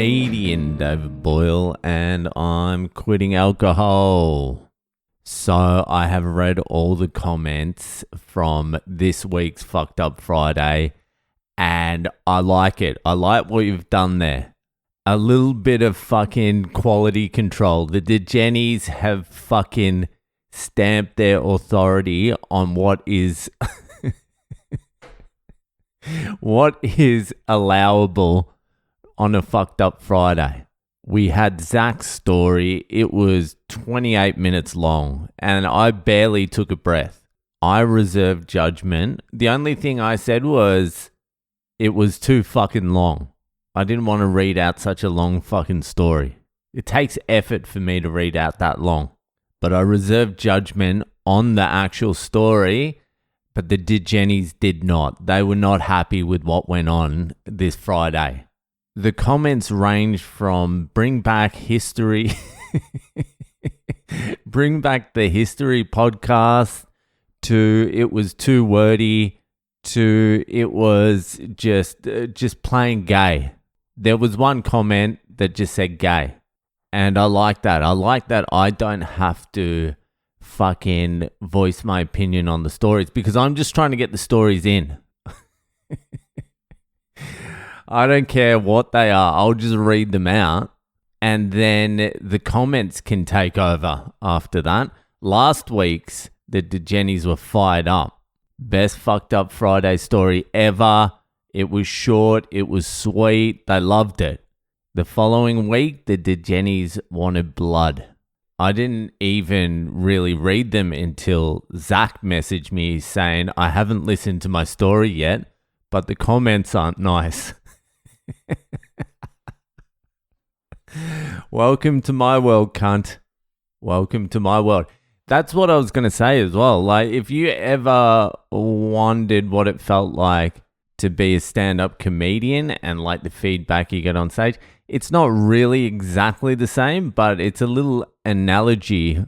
comedian David Boyle, and I'm quitting alcohol. So I have read all the comments from this week's Fucked Up Friday, and I like it. I like what you've done there. A little bit of fucking quality control. The degennies have fucking stamped their authority on what is what is allowable on a Fucked Up Friday. We had Zach's story. It was 28 minutes long, and I barely took a breath. I reserved judgment. The only thing I said was it was too fucking long. I didn't want to read out such a long fucking story. It takes effort for me to read out that long. But I reserved judgment on the actual story, but the degennies did not. They were not happy with what went on this Friday. The comments ranged from bring back history, bring back the history podcast, to it was too wordy, to it was just plain gay. There was one comment that just said gay. And I like that. I like that I don't have to fucking voice my opinion on the stories because I'm just trying to get the stories in. I don't care what they are. I'll just read them out and then the comments can take over after that. Last week's, the degennies were fired up. Best Fucked Up Friday story ever. It was short. It was sweet. They loved it. The following week, the degennies wanted blood. I didn't even really read them until Zach messaged me saying, I haven't listened to my story yet, but the comments aren't nice. Welcome to my world, cunt. Welcome to my world. That's what I was going to say as well. Like, if you ever wondered what it felt like to be a stand-up comedian and like the feedback you get on stage, it's not really exactly the same, but it's a little analogy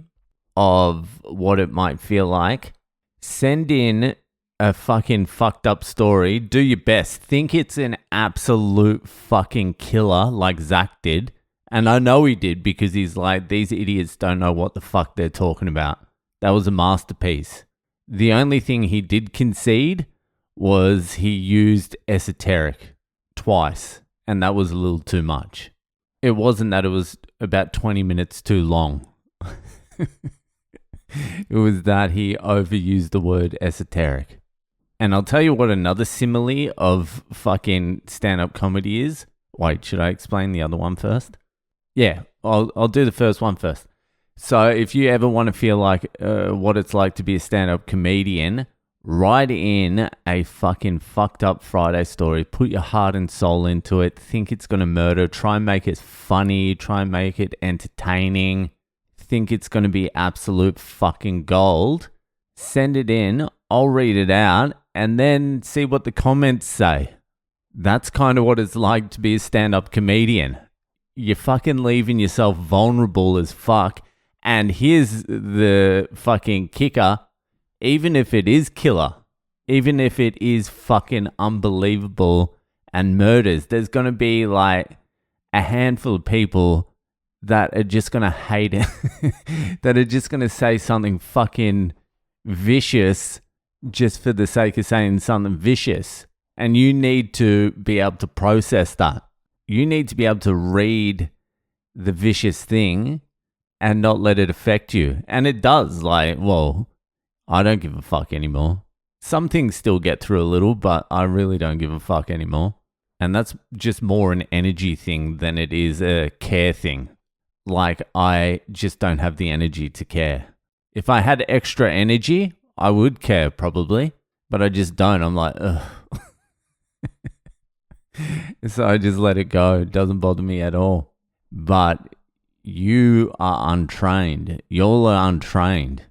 of what it might feel like. Send in a fucking fucked up story. Do your best. Think it's an absolute fucking killer like Zach did. And I know he did because he's like, these idiots don't know what the fuck they're talking about. That was a masterpiece. The only thing he did concede was he used esoteric twice, and that was a little too much. It wasn't that it was about 20 minutes too long. It was that he overused the word esoteric. And I'll tell you what another simile of fucking stand-up comedy is. Wait, should I explain the other one first? Yeah, I'll do the first one first. So if you ever want to feel like what it's like to be a stand-up comedian, write in a fucking fucked up Friday story. Put your heart and soul into it. Think it's going to murder. Try and make it funny. Try and make it entertaining. Think it's going to be absolute fucking gold. Send it in. I'll read it out and then see what the comments say. That's kind of what it's like to be a stand-up comedian. You're fucking leaving yourself vulnerable as fuck. And here's the fucking kicker. Even if it is killer, even if it is fucking unbelievable and murders, there's going to be like a handful of people that are just going to hate it, that are just going to say something fucking vicious just for the sake of saying something vicious. And you need to be able to process that. You need to be able to read the vicious thing and not let it affect you. And it does, like, well, I don't give a fuck anymore. Some things still get through a little, but I really don't give a fuck anymore. And that's just more an energy thing than it is a care thing. Like, I just don't have the energy to care. If I had extra energy, I would care probably, but I just don't. I'm like, ugh. So I just let it go. It doesn't bother me at all. But you are untrained. Y'all are untrained.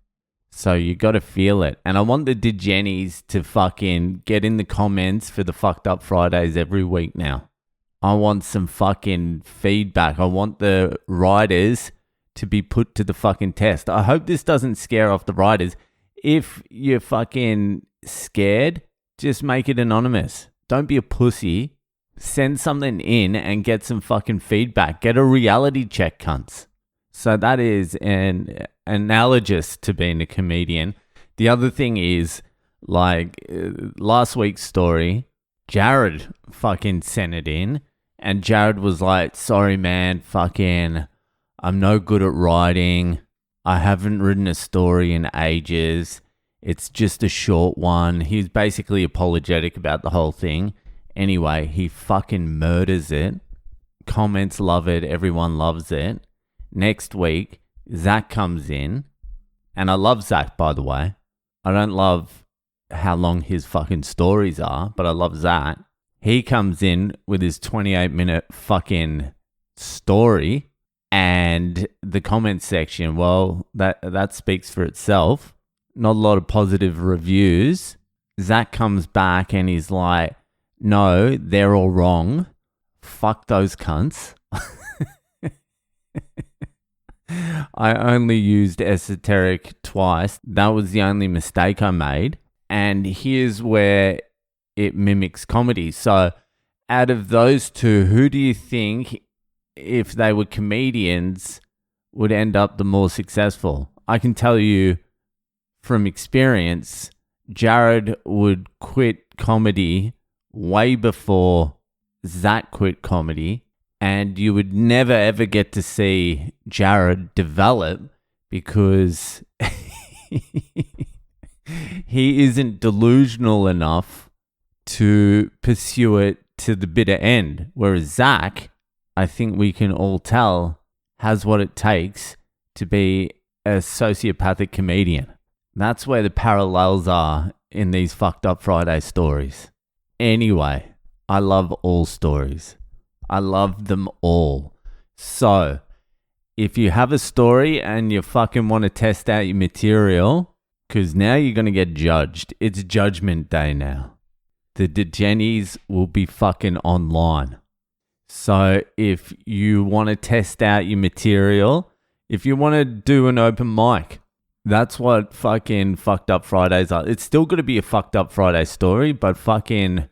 So you got to feel it. And I want the degennies to fucking get in the comments for the Fucked Up Fridays every week now. I want some fucking feedback. I want the writers to be put to the fucking test. I hope this doesn't scare off the writers. If you're fucking scared, just make it anonymous. Don't be a pussy. Send something in and get some fucking feedback. Get a reality check, cunts. So that is an analogous to being a comedian. The other thing is, like, last week's story, Jared fucking sent it in, and Jared was like, sorry, man, fucking, I'm no good at writing. I haven't written a story in ages. It's just a short one. He's basically apologetic about the whole thing. Anyway, he fucking murders it. Comments love it. Everyone loves it. Next week, Zach comes in, and I love Zach, by the way. I don't love how long his fucking stories are, but I love Zach. He comes in with his 28-minute fucking story, and the comment section, well, that speaks for itself. Not a lot of positive reviews. Zach comes back and he's like, no, they're all wrong. Fuck those cunts. I only used esoteric twice. That was the only mistake I made. And here's where it mimics comedy. So out of those two, who do you think, if they were comedians, would end up the more successful? I can tell you from experience, Jared would quit comedy way before Zach quit comedy. And you would never ever get to see Jared develop because he isn't delusional enough to pursue it to the bitter end. Whereas Zach, I think we can all tell, has what it takes to be a sociopathic comedian. That's where the parallels are in these fucked up Friday stories. Anyway, I love all stories. I love them all. So, if you have a story and you fucking want to test out your material, because now you're going to get judged. It's judgment day now. The degennies will be fucking online. So, if you want to test out your material, if you want to do an open mic, that's what fucking fucked up Fridays are. It's still going to be a fucked up Friday story, but fucking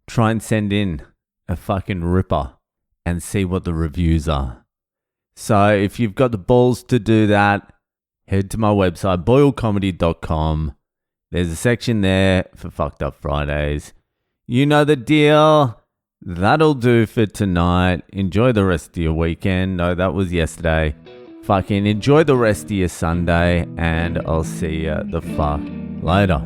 try and send in a fucking ripper and see what the reviews are. So if you've got the balls to do that, head to my website, boylecomedy.com. There's a section there for Fucked Up Fridays. You know the deal. That'll do for tonight. Enjoy the rest of your weekend. No, that was yesterday. Fucking enjoy the rest of your Sunday, and I'll see you the fuck later.